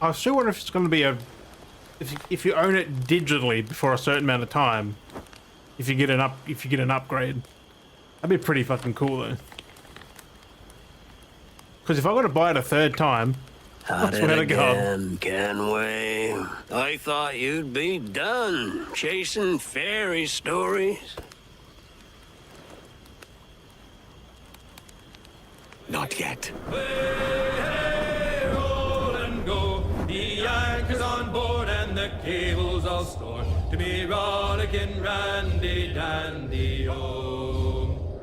I still wonder if it's going to be a if you own it digitally for a certain amount of time. If you get an upgrade, that'd be pretty fucking cool though. Because if I got to buy it a third time, At it again, Kenway. I thought you'd be done chasing fairy stories. Not yet. Hey, roll and go. The anchor's on board and the cable's all stored to be rollicking randy dandy oh.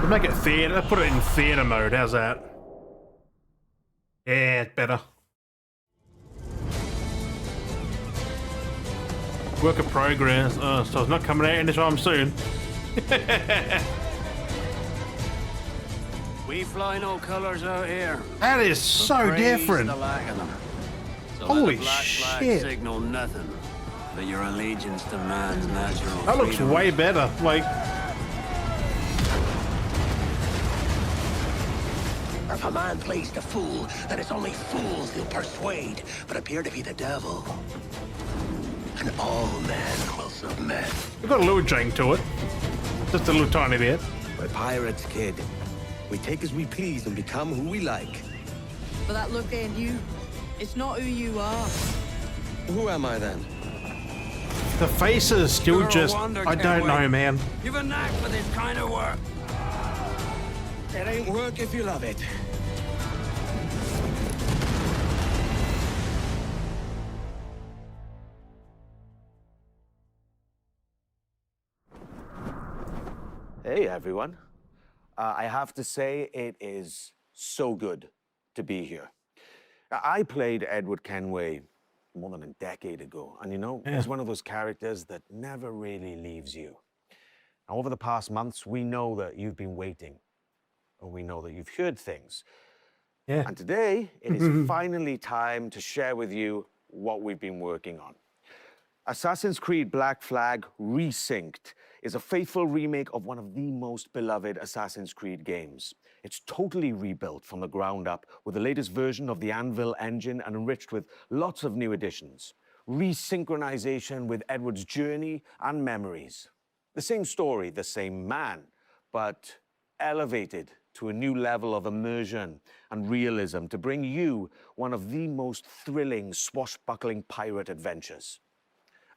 We'll make it theatre. Put it in theatre mode. How's that? Yeah, it's better. Work in progress. So it's not coming out anytime soon. We fly no colors out here. That is so different. The lack of them. So Holy let the black flag shit. signal nothing but your allegiance to man's natural That looks freedom. way better. Like, If a man plays the fool, then it's only fools he'll persuade, but appear to be the devil. And all men will submit. we've got a little jank to it. Just a little tiny bit. We're pirates, kid. We take as we please and become who we like. But that look ain't you. It's not who you are. Who am I then? The faces still You're a just... wonder, I don't Kenway. know, man. You've a knack for this kind of work. It ain't work if you love it. Hey, everyone. I have to say, it is so good to be here. I played Edward Kenway more than a decade ago, and you know, he's one of those characters that never really leaves you. Now, over the past months, we know that you've been waiting, or we know that you've heard things. Yeah. And today, it is finally time to share with you what we've been working on. Assassin's Creed Black Flag Resynced is a faithful remake of one of the most beloved Assassin's Creed games. It's totally rebuilt from the ground up with the latest version of the Anvil engine and enriched with lots of new additions. Resynchronization with Edward's journey and memories. The same story, the same man, but elevated to a new level of immersion and realism to bring you one of the most thrilling swashbuckling pirate adventures.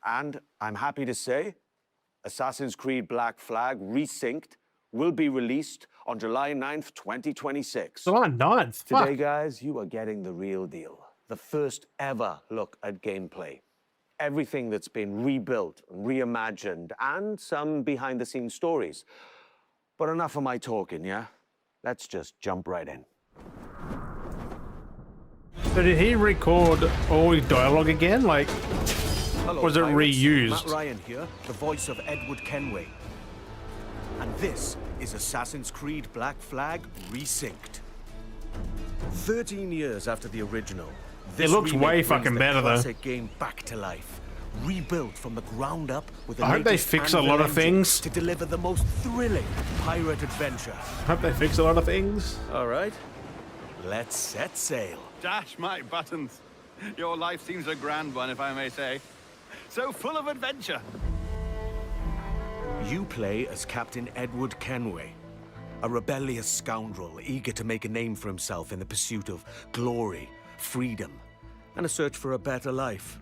And I'm happy to say, Assassin's Creed Black Flag Resynced will be released on July 9th, 2026. July 9th. Today, Fuck. guys, you are getting the real deal. The first ever look at gameplay. Everything that's been rebuilt, reimagined, and some behind-the-scenes stories. But enough of my talking, yeah? Let's just jump right in. So did he record all his dialogue again? Like, Hello, was it pirates. reused? Matt Ryan here, the voice of Edward Kenway. And this is Assassin's Creed Black Flag Resynced. 13 years after the original, this looks remake way brings fucking the better, though. classic game back to life, rebuilt from the ground up with the I hope they latest fix a Anvil lot of engine things. to deliver the most thrilling pirate adventure. I hope they fix a lot of things. All right, let's set sail. Dash my buttons. Your life seems a grand one, if I may say. So full of adventure. You play as Captain Edward Kenway, a rebellious scoundrel eager to make a name for himself in the pursuit of glory, freedom, and a search for a better life.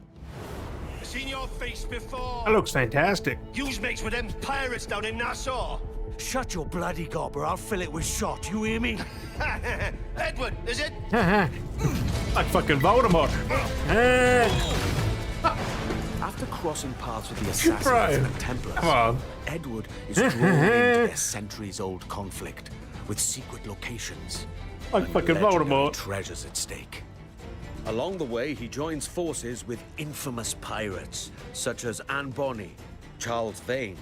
Seen your face before. That looks fantastic. You's mates with them pirates down in Nassau. Shut your bloody gob or I'll fill it with shot, you hear me? Edward, is it? Like fucking Voldemort. After crossing paths with the Assassins Bro. and Templars, Come on. Edward is drawn into their centuries-old conflict with secret locations Like and fucking legendary Voldemort. treasures at stake. Along the way, he joins forces with infamous pirates such as Anne Bonny, Charles Vane,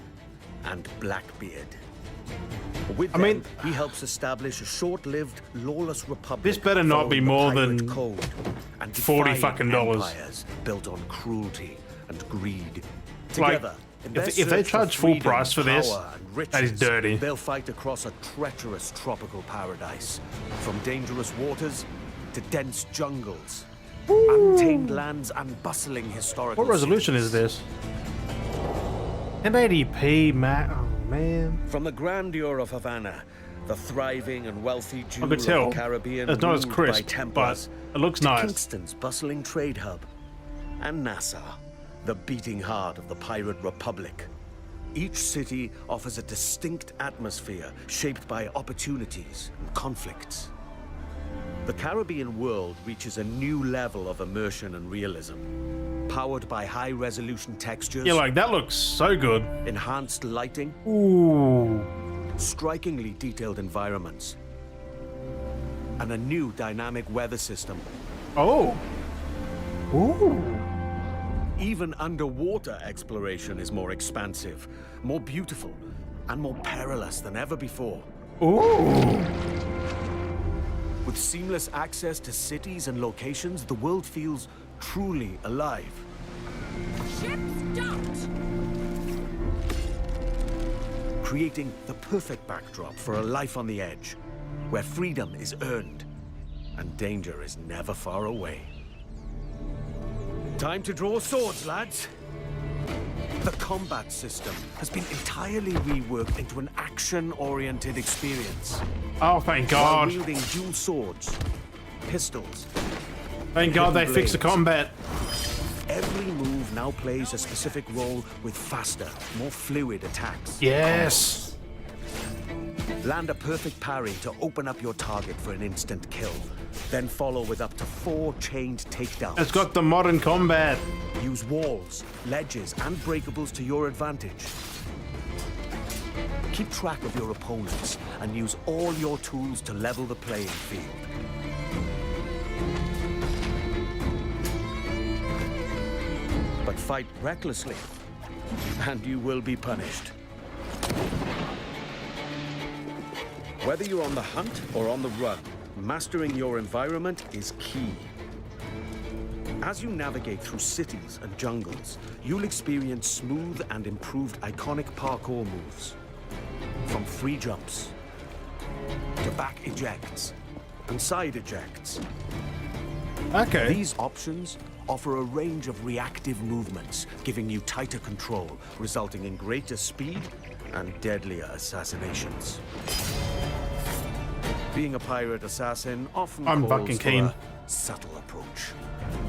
and Blackbeard. With them, mean- he helps establish a short-lived, lawless republic. This better not be following the more pirate than code and $40 defying fucking dollars. empires built on cruelty and greed. Like, Together, in their if they search for charge full freedom, price for this, power, and that is riches, dirty. They'll fight across a treacherous tropical paradise, from dangerous waters to dense jungles, untamed lands and bustling historical What resolution cities. is this? 1080p, Matt. Oh man. From the grandeur of Havana, the thriving and wealthy jewel I could tell. of the Caribbean It's not as ruled crisp, by Templars, but it looks to nice. Kingston's bustling trade hub, and Nassau, the beating heart of the pirate republic. Each city offers a distinct atmosphere shaped by opportunities and conflicts. The Caribbean world reaches a new level of immersion and realism, powered by high-resolution textures, Yeah, like that looks so good. enhanced lighting, Ooh. strikingly detailed environments, and a new dynamic weather system. Oh. Ooh. Even underwater exploration is more expansive, more beautiful, and more perilous than ever before. Ooh. With seamless access to cities and locations, the world feels truly alive. Ship's docked. Creating the perfect backdrop for a life on the edge, where freedom is earned and danger is never far away. Time to draw swords, lads. The combat system has been entirely reworked into an action-oriented experience. Oh, thank While God. wielding dual swords, pistols, Thank God they fixed the blades. combat. every move now plays a specific role with faster, more fluid attacks. Yes. Land a perfect parry to open up your target for an instant kill. Then follow with up to 4 chained takedowns. It's got the modern combat. Use walls, ledges, and breakables to your advantage. Keep track of your opponents and use all your tools to level the playing field. But fight recklessly, and you will be punished. Whether you're on the hunt or on the run, mastering your environment is key. As you navigate through cities and jungles, you'll experience smooth and improved iconic parkour moves. From free jumps, to back ejects, and side ejects. Okay. These options offer a range of reactive movements, giving you tighter control, resulting in greater speed and deadlier assassinations. Being a pirate assassin often I'm calls fucking for keen. a subtle approach.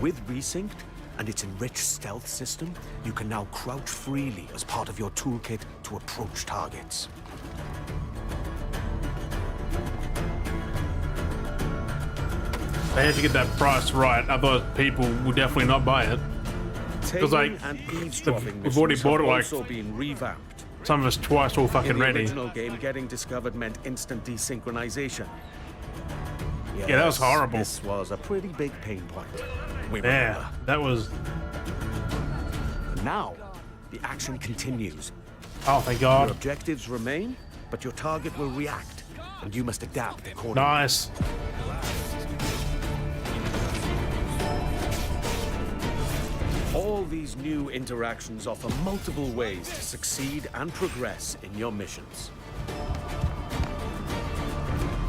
With Resynced and its enriched stealth system, you can now crouch freely as part of your toolkit to approach targets. They had to get that price right, otherwise people would definitely not buy it. Because like, and eavesdropping we've already missions bought have it, like, also been revamped. Some of us twice all fucking In the ready. original game, getting discovered meant instant desynchronization. Yeah, that was horrible. This was a pretty big pain point. We Yeah, remember. that was. Now, the action continues. Oh, thank Your God. objectives remain, but your target will react, and you must adapt accordingly. Nice. All these new interactions offer multiple ways to succeed and progress in your missions.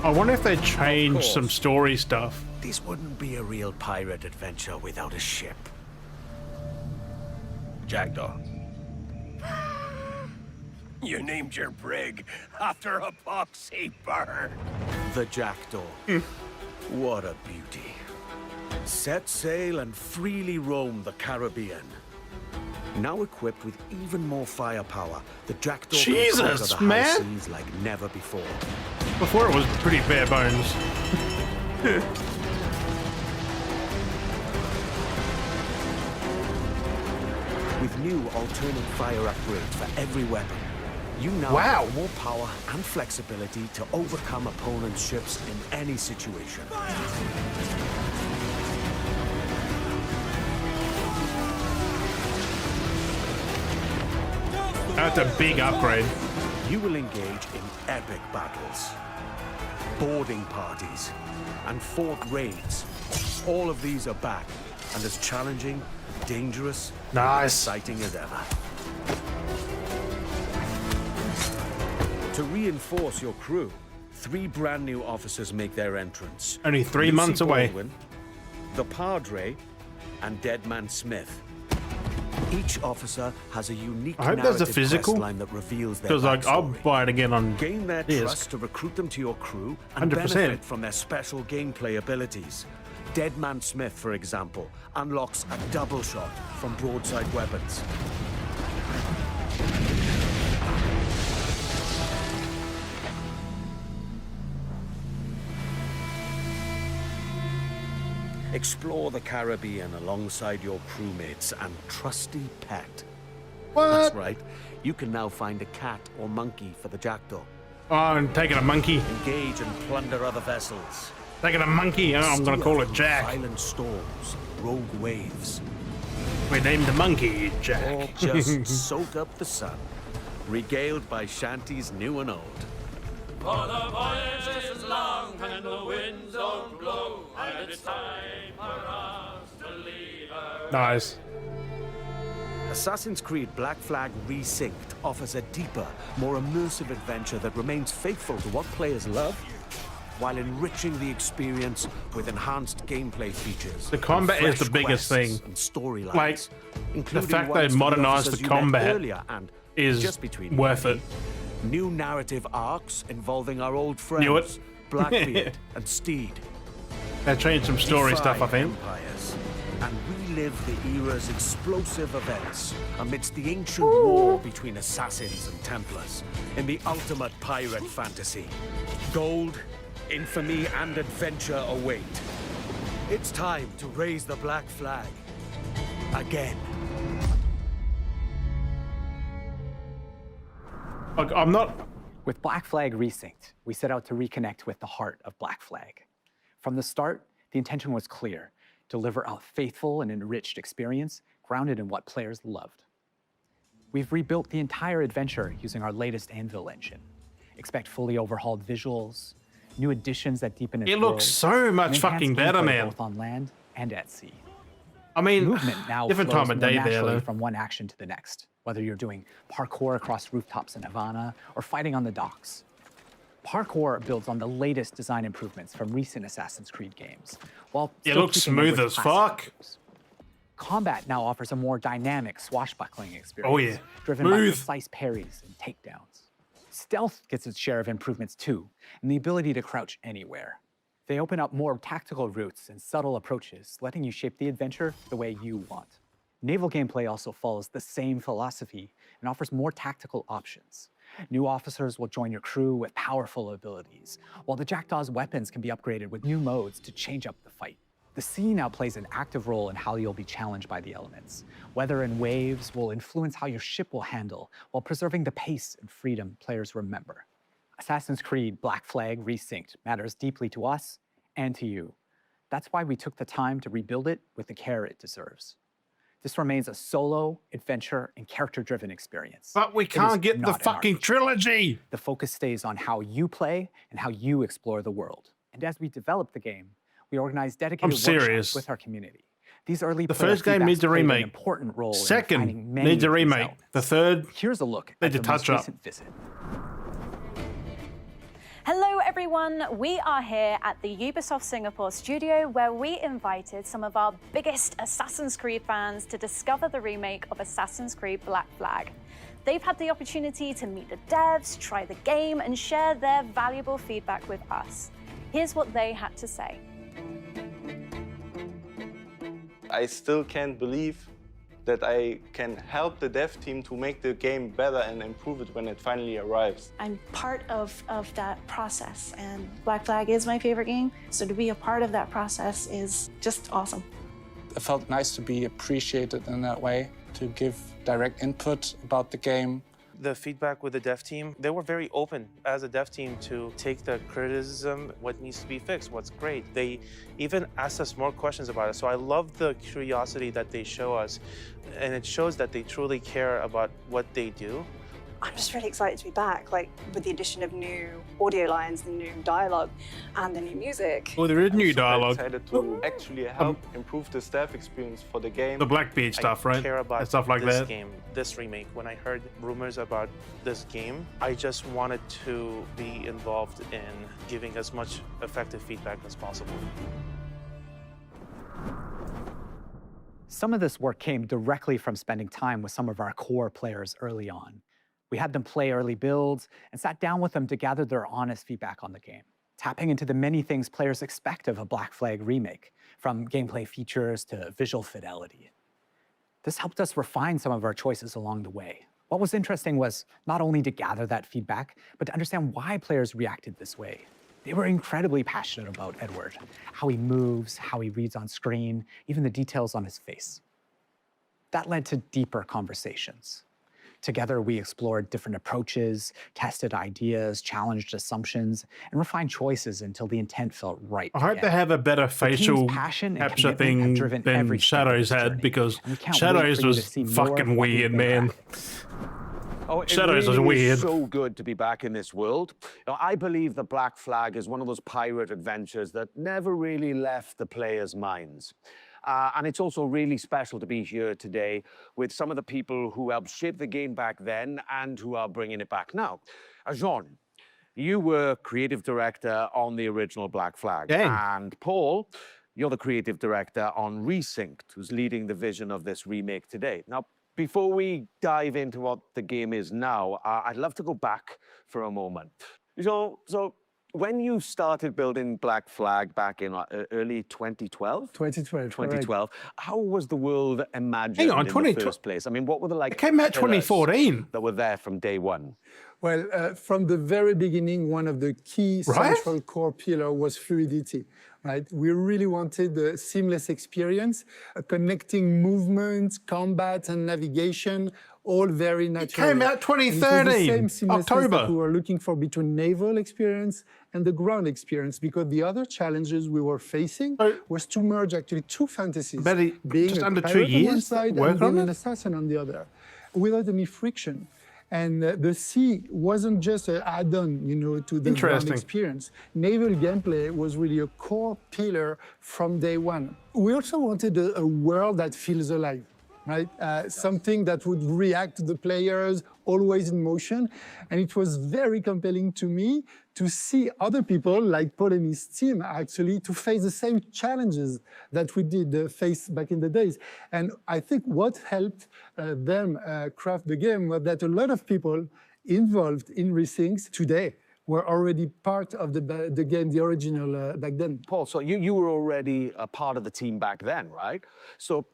I wonder if they changed course. some story stuff. This wouldn't be a real pirate adventure without a ship. Jackdaw. You named your brig after a poxy bird. The Jackdaw. What a beauty. Set sail and freely roam the Caribbean. Now equipped with even more firepower, the Jackdaw can Jesus, conquer the high man. seas like never before. Before it was pretty bare bones. With new alternate fire upgrades for every weapon, you now Wow. have more power and flexibility to overcome opponents' ships in any situation. That's a big upgrade. You will engage in epic battles, boarding parties, and fort raids. All of these are back and as challenging, dangerous, and Nice. exciting as ever. To reinforce your crew, 3 brand new officers make their entrance. Only 3 Lucy months away. Baldwin, the Padre, and Dead Man Smith. Each officer has a unique I hope there's a narrative physical, quest line that reveals their because like I'll backstory. buy it again on Gain their disc. trust to recruit them to your crew and 100%. benefit from their special gameplay abilities. Dead Man Smith, for example, unlocks a double shot from broadside weapons. Explore the Caribbean alongside your crewmates and trusty pet. What? That's right. You can now find a cat or monkey for the jackdaw. Oh, I'm taking a monkey. Engage and plunder other vessels. Taking a monkey. Oh, I'm gonna call it Jack. Violent storms, rogue waves, We named the monkey or Jack. just soak up the sun. Regaled by shanties new and old. For the voyage is long and the winds don't blow, and it's time for us to leave her. Nice. Assassin's Creed Black Flag Resynced offers a deeper, more immersive adventure that remains faithful to what players love, while enriching the experience with enhanced gameplay features. The combat is the biggest thing. And storylines, Like, including fact ones they for the modernized officers the you met combat earlier and is just between worth you it. and me, new narrative arcs involving our old friends, Knew it. Blackbeard and Steed. They changed some story Defy stuff, I think. empires and relive the era's explosive events amidst the ancient war between assassins and Templars in the ultimate pirate fantasy. Gold, infamy, and adventure await. It's time to raise the black flag again. Like, I'm not. With Black Flag Resynced, we set out to reconnect with the heart of Black Flag. From the start, the intention was clear: deliver a faithful and enriched experience grounded in what players loved. We've rebuilt the entire adventure using our latest Anvil engine. Expect fully overhauled visuals, new additions that deepen its It world, looks so and much enhanced fucking better, gameplay man. both on land and at sea. I mean, Movement now different flows time of more day there, naturally though. from one action to the next, whether you're doing parkour across rooftops in Havana or fighting on the docks. Parkour builds on the latest design improvements from recent Assassin's Creed games, while It still looks keeping smooth with as classic fuck. moves. Combat now offers a more dynamic, swashbuckling experience, Oh, yeah. driven by Smooth. precise parries and takedowns. Stealth gets its share of improvements too, and the ability to crouch anywhere. They open up more tactical routes and subtle approaches, letting you shape the adventure the way you want. Naval gameplay also follows the same philosophy and offers more tactical options. New officers will join your crew with powerful abilities, while the Jackdaw's weapons can be upgraded with new modes to change up the fight. The sea now plays an active role in how you'll be challenged by the elements. Weather and waves will influence how your ship will handle, while preserving the pace and freedom players remember. Assassin's Creed Black Flag Resynced matters deeply to us and to you. That's why we took the time to rebuild it with the care it deserves. This remains a solo, adventure, and character-driven experience. But we It is can't get the not an fucking RPG. trilogy. The focus stays on how you play and how you explore the world. And as we develop the game, we organize dedicated workshops serious. with our community. These early The player first game feedbacks needs a played an remake. important role in Second refining many needs a of these remake. elements. The third Here's a look needs at a the most touch-up. recent visit. Hello everyone, we are here at the Ubisoft Singapore studio where we invited some of our biggest Assassin's Creed fans to discover the remake of Assassin's Creed Black Flag. They've had the opportunity to meet the devs, try the game, and share their valuable feedback with us. Here's what they had to say. I still can't believe that I can help the dev team to make the game better and improve it when it finally arrives. I'm part of that process, and Black Flag is my favorite game, so to be a part of that process is just awesome. It felt nice to be appreciated in that way, to give direct input about the game. The feedback with the dev team, they were very open as a dev team to take the criticism, what needs to be fixed, what's great. They even asked us more questions about it. So I love the curiosity that they show us, and it shows that they truly care about what they do. I'm just really excited to be back, like with the addition of new audio lines, the new dialogue, and the new music. Well, there is new dialogue. I'm excited to actually help improve the staff experience for the game. The Blackbeard stuff, right? I care about And stuff like this that. game, this remake. When I heard rumors about this game, I just wanted to be involved in giving as much effective feedback as possible. Some of this work came directly from spending time with some of our core players early on. We had them play early builds and sat down with them to gather their honest feedback on the game, tapping into the many things players expect of a Black Flag remake, from gameplay features to visual fidelity. This helped us refine some of our choices along the way. What was interesting was not only to gather that feedback, but to understand why players reacted this way. They were incredibly passionate about Edward, how he moves, how he reads on screen, even the details on his face. That led to deeper conversations. Together, we explored different approaches, tested ideas, challenged assumptions, and refined choices until the intent felt right. I hope they have a better facial capture thing than Shadows had, because Shadows was fucking weird, man. Oh, it Shadows really is weird. Is so good to be back in this world. Now, I believe the Black Flag is one of those pirate adventures that never really left the players' minds. And it's also really special to be here today with some of the people who helped shape the game back then and who are bringing it back now. Jean, you were creative director on the original Black Flag. And Paul, you're the creative director on Resynced, who's leading the vision of this remake today. Now, before we dive into what the game is now, I'd love to go back for a moment. So when you started building Black Flag back in early 2012? 2012. How was the world imagined in the first place? I mean, what were the It came out 2014. that were there from day one? Well, from the very beginning, one of the key central core pillar was fluidity, right? We really wanted a seamless experience, connecting movement, combat, and navigation, all very natural. It came out 2013, the same October. that we were looking for between naval experience and the ground experience, because the other challenges we were facing was to merge actually two fantasies, being just a under 2 pirate on one years side work and being on an it? assassin on the other, without any friction. And the sea wasn't just an add-on, to the ground experience. Naval gameplay was really a core pillar from day one. We also wanted a world that feels alive, right? Something that would react to the players, always in motion. And it was very compelling to me to see other people like Paul and his team actually to face the same challenges that we did face back in the days. And I think what helped them craft the game was that a lot of people involved in Resynced today were already part of the game, the original back then. Paul, so you were already a part of the team back then, right? So,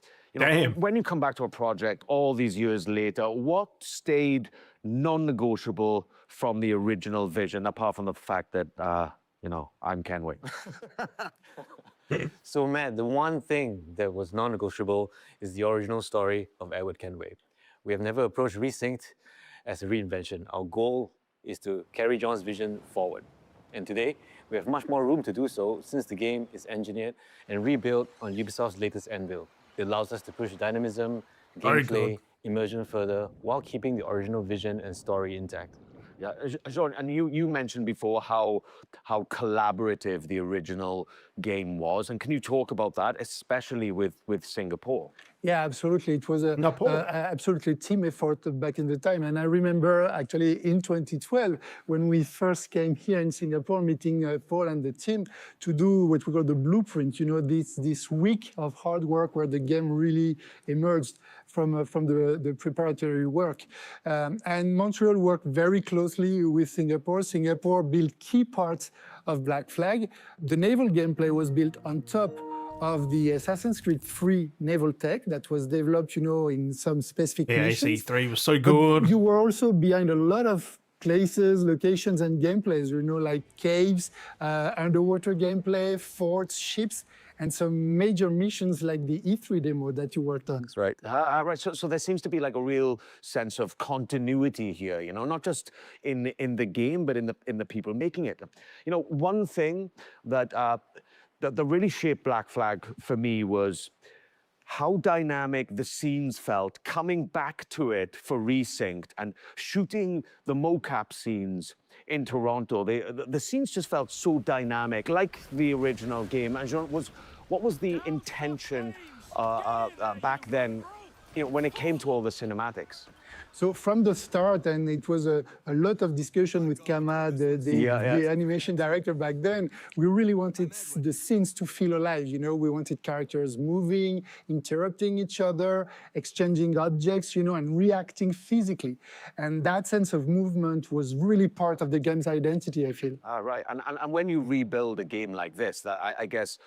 when you come back to a project all these years later, what stayed non-negotiable from the original vision, apart from the fact that, I'm Kenway? So, Matt, the one thing that was non-negotiable is the original story of Edward Kenway. We have never approached Resynced as a reinvention. Our goal is to carry John's vision forward. And today, we have much more room to do so since the game is engineered and rebuilt on Ubisoft's latest Anvil. It allows us to push dynamism, gameplay, immersion further, while keeping the original vision and story intact. Yeah, Jean, and you mentioned before how collaborative the original game was, and can you talk about that, especially with Singapore? Yeah, absolutely. It was absolutely team effort back in the time. And I remember actually in 2012, when we first came here in Singapore, meeting Paul and the team to do what we call the blueprint, this week of hard work where the game really emerged from the preparatory work. And Montreal worked very closely with Singapore. Singapore built key parts of Black Flag. The naval gameplay was built on top of the Assassin's Creed 3 naval tech that was developed, in some specific missions. AC3 was so good. But you were also behind a lot of places, locations, and gameplays, like caves, underwater gameplay, forts, ships, and some major missions like the E3 demo that you worked on. That's right. Right. So there seems to be like a real sense of continuity here, not just in the game, but in the people making it. One thing that really shaped Black Flag for me was how dynamic the scenes felt coming back to it for Resynced and shooting the mocap scenes in Toronto. The scenes just felt so dynamic, like the original game. And what was the intention back then, when it came to all the cinematics? So from the start, and it was a lot of discussion with Kama, the animation director back then, we really wanted the scenes to feel alive, you know? We wanted characters moving, interrupting each other, exchanging objects, you know, and reacting physically. And that sense of movement was really part of the game's identity, I feel. Right, and when you rebuild a game like this, that I guess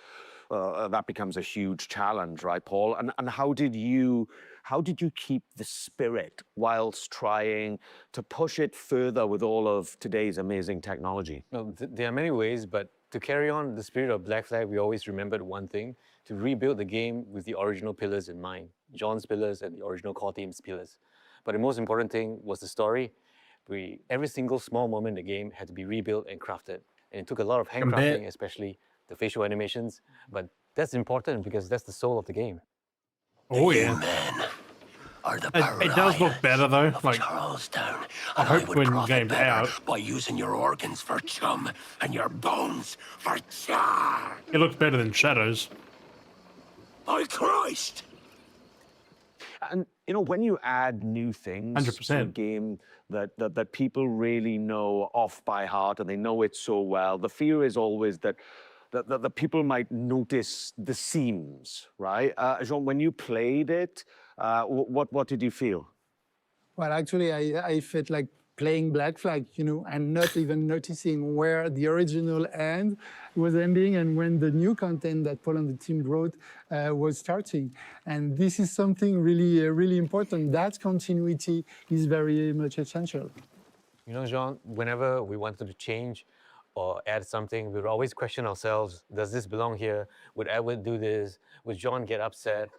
that becomes a huge challenge, right, Paul? And how did you keep the spirit whilst trying to push it further with all of today's amazing technology? Well, there are many ways, but to carry on the spirit of Black Flag, we always remembered one thing: to rebuild the game with the original pillars in mind, John's pillars and the original core team's pillars. But the most important thing was the story. Every single small moment in the game had to be rebuilt and crafted. And it took a lot of handcrafting, especially the facial animations. But that's important because that's the soul of the game. Oh, yeah. It does look better, though. Like, Charlestown, I hope when the game's out, by using your organs for chum and your bones for char. it looks better than Shadows. By Christ! And you know, when you add new things 100%. to a game that people really know off by heart and they know it so well, the fear is always that the people might notice the seams, right? Jean, when you played it, what did you feel? Well, actually, I felt like playing Black Flag, you know, and not even noticing where the original end was ending and when the new content that Paul and the team wrote was starting. And this is something really important. That continuity is very much essential. You know, Jean, whenever we wanted to change or add something, we would always question ourselves, does this belong here? Would Edward do this? Would John get upset?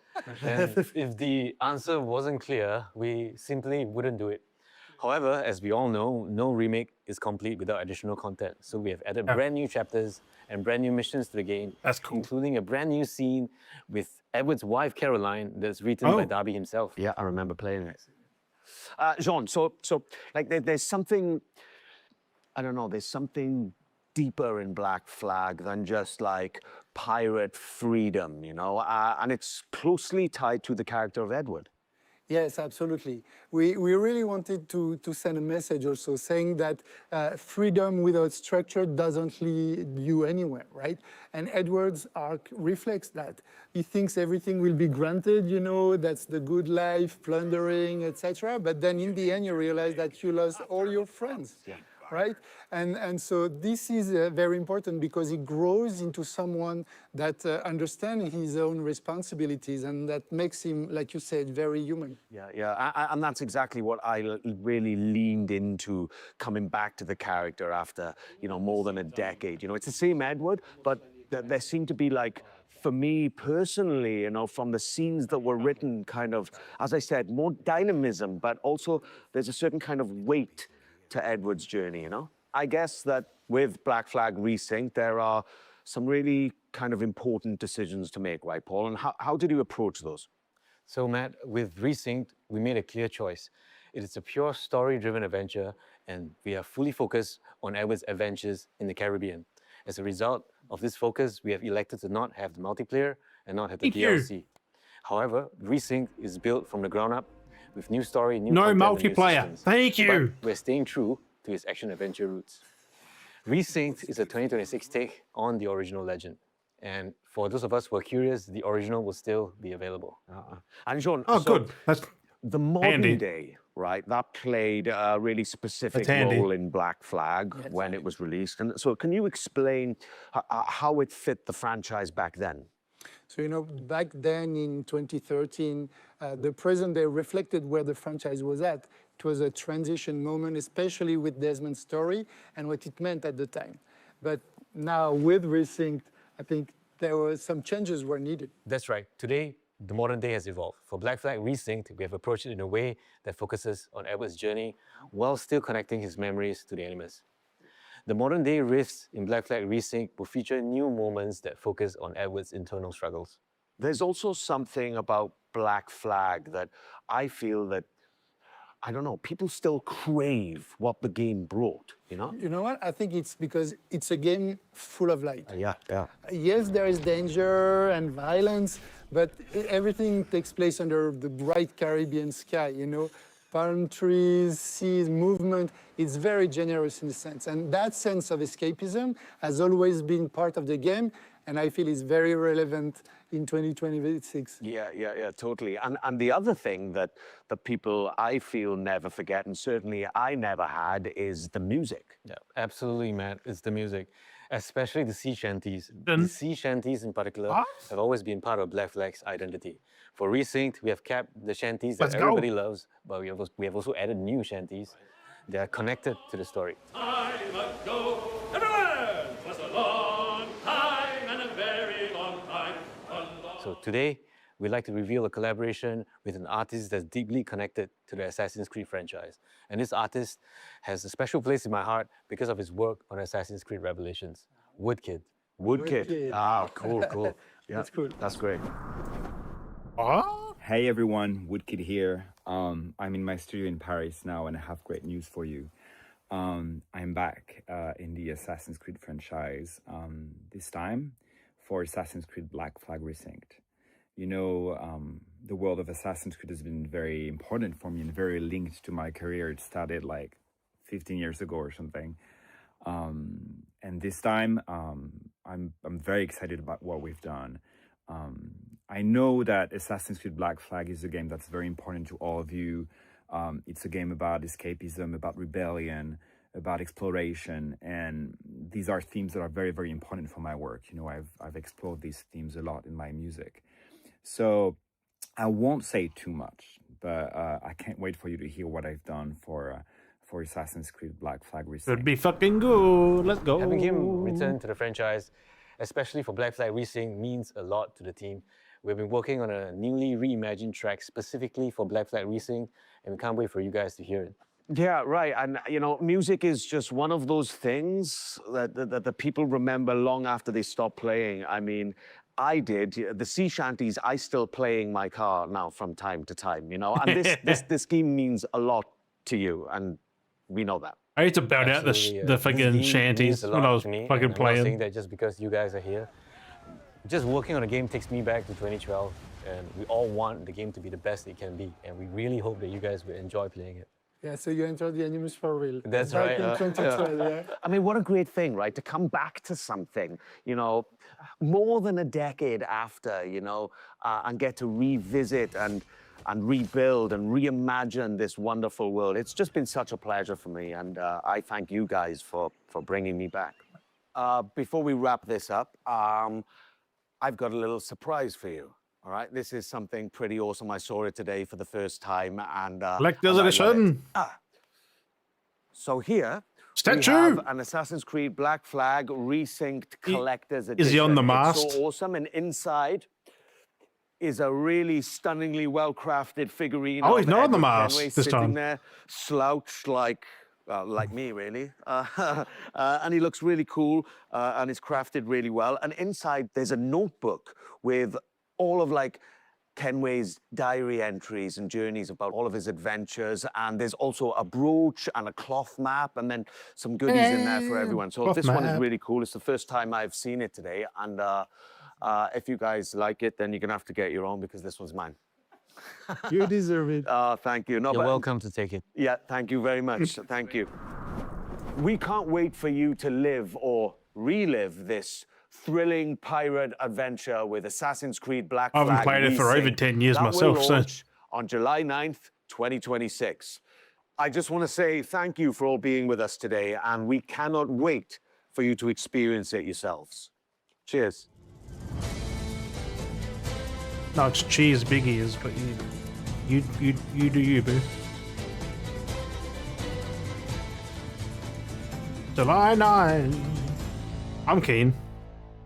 And if the answer wasn't clear, we simply wouldn't do it. However, as we all know, no remake is complete without additional content. So we have added brand new chapters and brand new missions to the game. That's cool. Including a brand new scene with Edward's wife, Caroline, that's written by Darby himself. Yeah, I remember playing it. Jean, so like there's something, I don't know, there's something deeper in Black Flag than just like pirate freedom, you know? And it's closely tied to the character of Edward. Yes, absolutely. We really wanted to send a message also saying that freedom without structure doesn't lead you anywhere, right? And Edward's arc reflects that. He thinks everything will be granted, you know, that's the good life, plundering, etc. But then in the end, you realize that you lost all your friends. Yeah. Right? And so this is very important because he grows into someone that understands his own responsibilities and that makes him, like you said, very human. Yeah. And that's exactly what I really leaned into coming back to the character after, you know, more than a decade. You know, it's the same Edward, but there seemed to be like, for me personally, you know, from the scenes that were written kind of, as I said, more dynamism, but also there's a certain kind of weight to Edward's journey, you know? I guess that with Black Flag Resynced, there are some really kind of important decisions to make, right, Paul? And how did you approach those? So, Matt, with Resynced, we made a clear choice. It is a pure story-driven adventure, and we are fully focused on Edward's adventures in the Caribbean. As a result of this focus, we have elected to not have the multiplayer and not have the DLC. However, Resynced is built from the ground up with new story, new content, multiplayer. And new Thank you. But we're staying true to its action-adventure roots. Resynced is a 2026 take on the original legend. And for those of us who are curious, the original will still be available. And Jean, good. That's the modern handy. day, right? That played a really specific role in Black Flag when it was released. And so can you explain how it fit the franchise back then? So, you know, back then in 2013, the present day reflected where the franchise was at. It was a transition moment, especially with Desmond's story and what it meant at the time. But now with Resynced, I think there were some changes were needed. That's right. Today, the modern day has evolved. For Black Flag Resynced, we have approached it in a way that focuses on Edward's journey while still connecting his memories to the Animus. The modern day rifts in Black Flag Resynced will feature new moments that focus on Edward's internal struggles. There's also something about Black Flag that I feel that, I don't know, people still crave what the game brought, you know? You know what? I think it's because it's a game full of light. Yeah. Yes, there is danger and violence, but everything takes place under the bright Caribbean sky, you know? palm trees, seas, movement. It's very generous in a sense. And that sense of escapism has always been part of the game, and I feel it's very relevant in 2026. Yeah, totally. And the other thing that the people I feel never forget, and certainly I never had, is the music. Yeah, absolutely, Matt. It's the music, especially the sea shanties. The sea shanties in particular have always been part of Black Flag's identity. For Resynced, we have kept the shanties that everybody loves, but we have also added new shanties that are connected to the story. Time ago, everywhere was a long time and a very long time. So today, we'd like to reveal a collaboration with an artist that's deeply connected to the Assassin's Creed franchise. And this artist has a special place in my heart because of his work on Assassin's Creed Revelations. Woodkid. Woodkid. Ah, cool. Yeah, that's cool. That's great. Hey everyone, Woodkid here. I'm in my studio in Paris now, and I have great news for you. I'm back in the Assassin's Creed franchise, this time for Assassin's Creed Black Flag Resynced. You know, the world of Assassin's Creed has been very important for me and very linked to my career. It started like 15 years ago or something. And this time, I'm very excited about what we've done. I know that Assassin's Creed Black Flag is a game that's very important to all of you. It's a game about escapism, about rebellion, about exploration, and these are themes that are very, very important for my work. You know, I've explored these themes a lot in my music. So I won't say too much, but I can't wait for you to hear what I've done for Assassin's Creed Black Flag Resynced. It'd be fucking good. Let's go. Having him return to the franchise, especially for Black Flag Resynced, means a lot to the team. We've been working on a newly reimagined track specifically for Black Flag Resynced, and we can't wait for you guys to hear it. Yeah, right. And, you know, music is just one of those things that the people remember long after they stop playing. I mean, I did. The sea shanties, I still play in my car now from time to time, you know? And this game means a lot to you, and we know that. I used to belt out the fucking shanties when I was fucking I'm not saying playing. that just because you guys are here. Just working on a game takes me back to 2012, and we all want the game to be the best it can be, and we really hope that you guys will enjoy playing it. Yeah, so you entered the Animus for real. That's Back right. in 2012, yeah. I mean, what a great thing, right? To come back to something, you know, more than a decade after, you know, and get to revisit and rebuild and reimagine this wonderful world. It's just been such a pleasure for me, and I thank you guys for bringing me back. Before we wrap this up, I've got a little surprise for you. All right, this is something pretty awesome. I saw it today for the first time, and Collector's edition. So here Statue. we have an Assassin's Creed Black Flag Resynced Collector's Edition. Is he on the mast? It's so awesome, and inside is a really stunningly well-crafted figurine. Oh, of he's not on the Edward mast Kenway this sitting time. there, slouched like me, really. And he looks really cool, and it's crafted really well. And inside, there's a notebook with all of, like, Kenway's diary entries and journeys about all of his adventures. And there's also a brooch and a cloth map, and then some goodies in there for everyone. So Cloth this one is map. really cool. It's the first time I've seen it today. And if you guys like it, then you're going to have to get your own, because this one's mine. You deserve it. Thank you. No, You're but- welcome to take it. Yeah, thank you very much. Thank you. We can't wait for you to live or relive this thrilling pirate adventure with Assassin's Creed Black I Flag. haven't played it for over Resynced. 10 years That will myself, so- launch on July 9th, 2026. I just want to say thank you for all being with us today, and we cannot wait for you to experience it yourselves. Cheers. No, it's cheese big ears, but you do you, boo. July 9. I'm keen.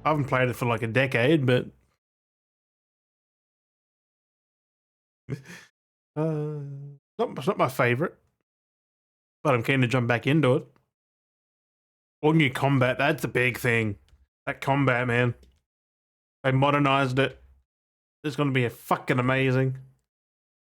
I haven't played it for like a decade, but it's not my favorite. But I'm keen to jump back into it. All new combat, that's a big thing. That combat, man. They modernized it. It's going to be fucking amazing.